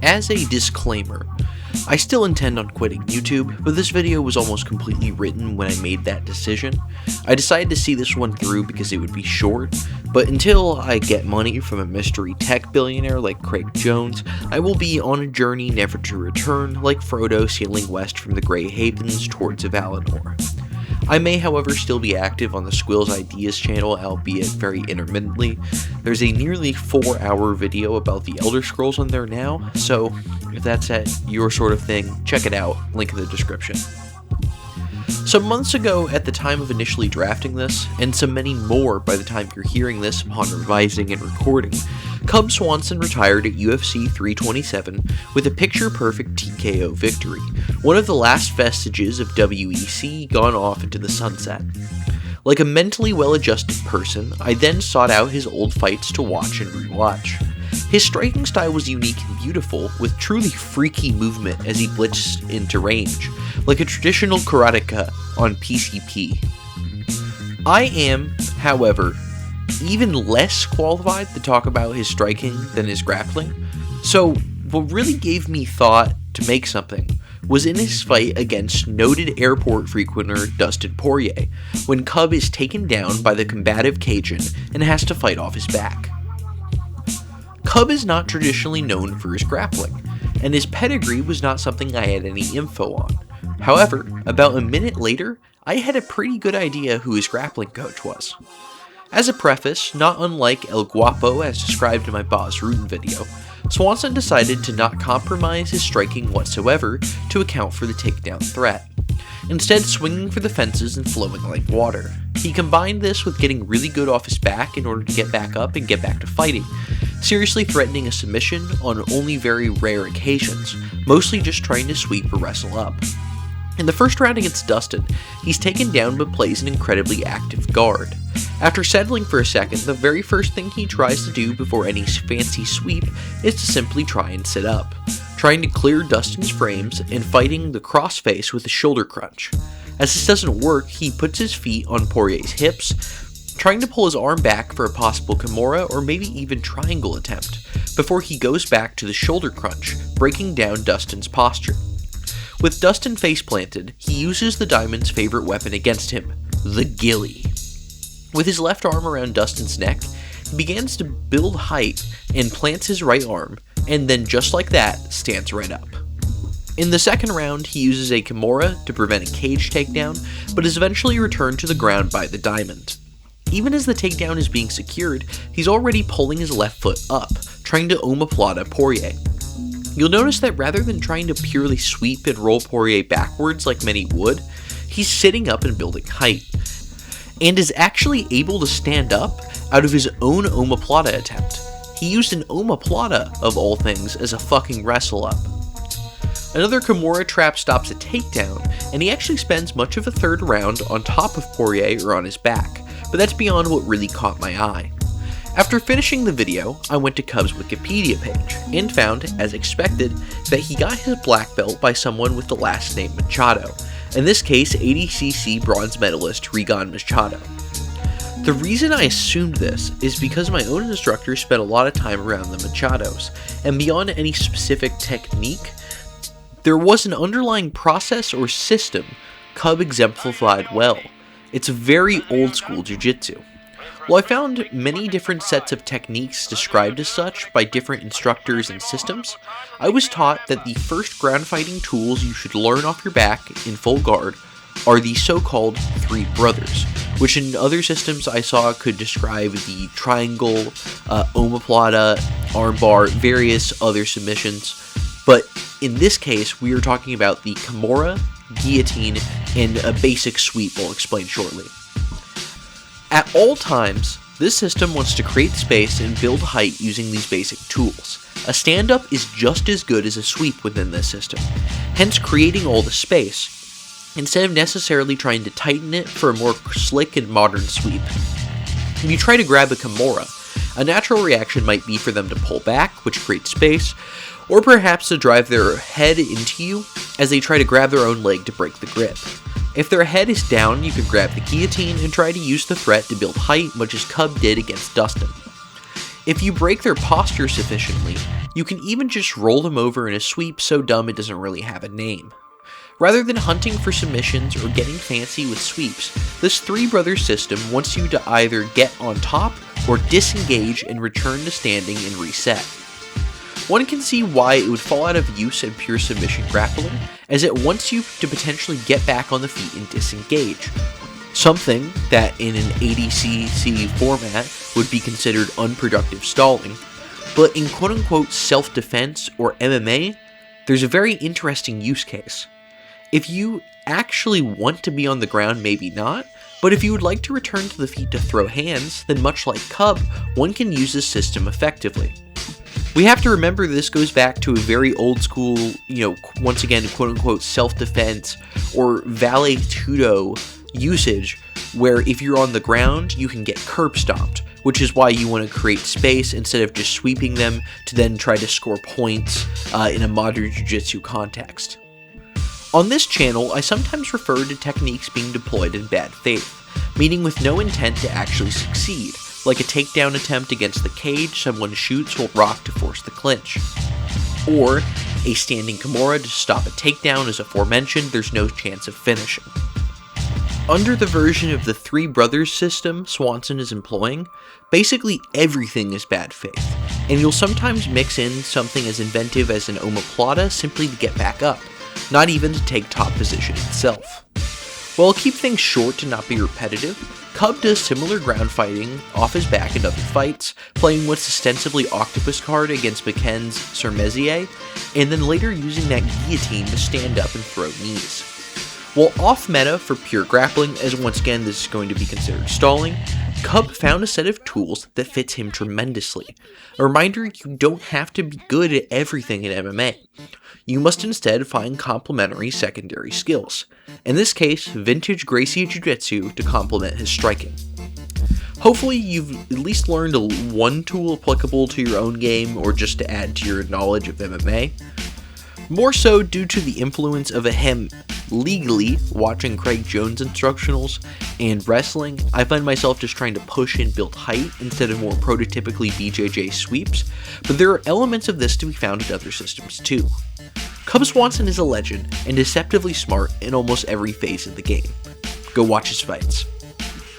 As a disclaimer, I still intend on quitting YouTube, but this video was almost completely written when I made that decision. I decided to see this one through because it would be short, but until I get money from a mystery tech billionaire like Craig Jones, I will be on a journey never to return, like Frodo sailing west from the Grey Havens towards Valinor. I may, however, still be active on the Squill's Ideas channel, albeit very intermittently. There's a nearly 4-hour video about the Elder Scrolls on there now, so if that's your sort of thing, check it out, link in the description. Some months ago, at the time of initially drafting this, and so many more by the time you're hearing this upon revising and recording, Cub Swanson retired at UFC 327 with a picture-perfect TKO victory, one of the last vestiges of WEC gone off into the sunset. Like a mentally well-adjusted person, I then sought out his old fights to watch and rewatch. His striking style was unique and beautiful, with truly freaky movement as he blitzed into range, like a traditional karateka on PCP. I am, however, even less qualified to talk about his striking than his grappling, so what really gave me thought to make something was in his fight against noted airport frequenter Dustin Poirier, when Cub is taken down by the combative Cajun and has to fight off his back. Cub is not traditionally known for his grappling, and his pedigree was not something I had any info on. However, about a minute later, I had a pretty good idea who his grappling coach was. As a preface, not unlike El Guapo as described in my Bas Rutten video, Swanson decided to not compromise his striking whatsoever to account for the takedown threat, instead swinging for the fences and flowing like water. He combined this with getting really good off his back in order to get back up and get back to fighting, seriously threatening a submission on only very rare occasions, mostly just trying to sweep or wrestle up. In the first round against Dustin, he's taken down but plays an incredibly active guard. After settling for a second, the very first thing he tries to do before any fancy sweep is to simply try and sit up, trying to clear Dustin's frames and fighting the crossface with a shoulder crunch. As this doesn't work, he puts his feet on Poirier's hips, trying to pull his arm back for a possible Kimura or maybe even triangle attempt, before he goes back to the shoulder crunch, breaking down Dustin's posture. With Dustin face planted, he uses the Diamond's favorite weapon against him, the ghillie. With his left arm around Dustin's neck, he begins to build height and plants his right arm, and then just like that, stands right up. In the second round, he uses a Kimura to prevent a cage takedown, but is eventually returned to the ground by the Diamond. Even as the takedown is being secured, he's already pulling his left foot up, trying to omoplata Poirier. You'll notice that rather than trying to purely sweep and roll Poirier backwards like many would, he's sitting up and building height, and is actually able to stand up out of his own omoplata attempt. He used an omoplata, of all things, as a fucking wrestle up. Another Kimura trap stops a takedown, and he actually spends much of the third round on top of Poirier or on his back, but that's beyond what really caught my eye. After finishing the video, I went to Cub's Wikipedia page, and found, as expected, that he got his black belt by someone with the last name Machado, in this case ADCC bronze medalist Rigon Machado. The reason I assumed this is because my own instructor spent a lot of time around the Machados, and beyond any specific technique, there was an underlying process or system Cub exemplified well. It's very old school jiu-jitsu. While I found many different sets of techniques described as such by different instructors and systems, I was taught that the first ground fighting tools you should learn off your back in full guard are the so-called Three Brothers, which in other systems I saw could describe the triangle, omoplata, armbar, various other submissions, but in this case we are talking about the Kimura, guillotine, and a basic sweep I'll explain shortly. At all times, this system wants to create space and build height using these basic tools. A stand-up is just as good as a sweep within this system, hence creating all the space, instead of necessarily trying to tighten it for a more slick and modern sweep. If you try to grab a Kimura, a natural reaction might be for them to pull back, which creates space, or perhaps to drive their head into you as they try to grab their own leg to break the grip. If their head is down, you can grab the guillotine and try to use the threat to build height, much as Cub did against Dustin. If you break their posture sufficiently, you can even just roll them over in a sweep so dumb it doesn't really have a name. Rather than hunting for submissions or getting fancy with sweeps, this Three Brothers system wants you to either get on top or disengage and return to standing and reset. One can see why it would fall out of use in pure submission grappling, as it wants you to potentially get back on the feet and disengage. Something that in an ADCC format would be considered unproductive stalling, but in quote-unquote self-defense or MMA, there's a very interesting use case. If you actually want to be on the ground, maybe not, but if you would like to return to the feet to throw hands, then much like Cub, one can use this system effectively. We have to remember this goes back to a very old school, once again, quote-unquote self-defense or vale-tudo usage, where if you're on the ground, you can get curb stomped, which is why you want to create space instead of just sweeping them to then try to score points in a modern jiu-jitsu context. On this channel, I sometimes refer to techniques being deployed in bad faith, meaning with no intent to actually succeed, like a takedown attempt against the cage someone shoots while rocked to force the clinch. Or a standing Kimura to stop a takedown as aforementioned, there's no chance of finishing. Under the version of the Three Brothers system Swanson is employing, basically everything is bad faith, and you'll sometimes mix in something as inventive as an omoplata simply to get back up, not even to take top position itself. While I'll keep things short to not be repetitive, Cub does similar ground fighting off his back in other fights, playing what's ostensibly Octopus card against McKen's Sir Messier, and then later using that guillotine to stand up and throw knees. While off meta for pure grappling, as once again this is going to be considered stalling, Cub found a set of tools that fits him tremendously. A reminder, you don't have to be good at everything in MMA. You must instead find complementary secondary skills. In this case, vintage Gracie Jiu-Jitsu to complement his striking. Hopefully you've at least learned one tool applicable to your own game or just to add to your knowledge of MMA. More so due to the influence of him legally watching Craig Jones instructionals and wrestling, I find myself just trying to push and build height instead of more prototypically BJJ sweeps, but there are elements of this to be found in other systems too. Cub Swanson is a legend and deceptively smart in almost every phase of the game. Go watch his fights.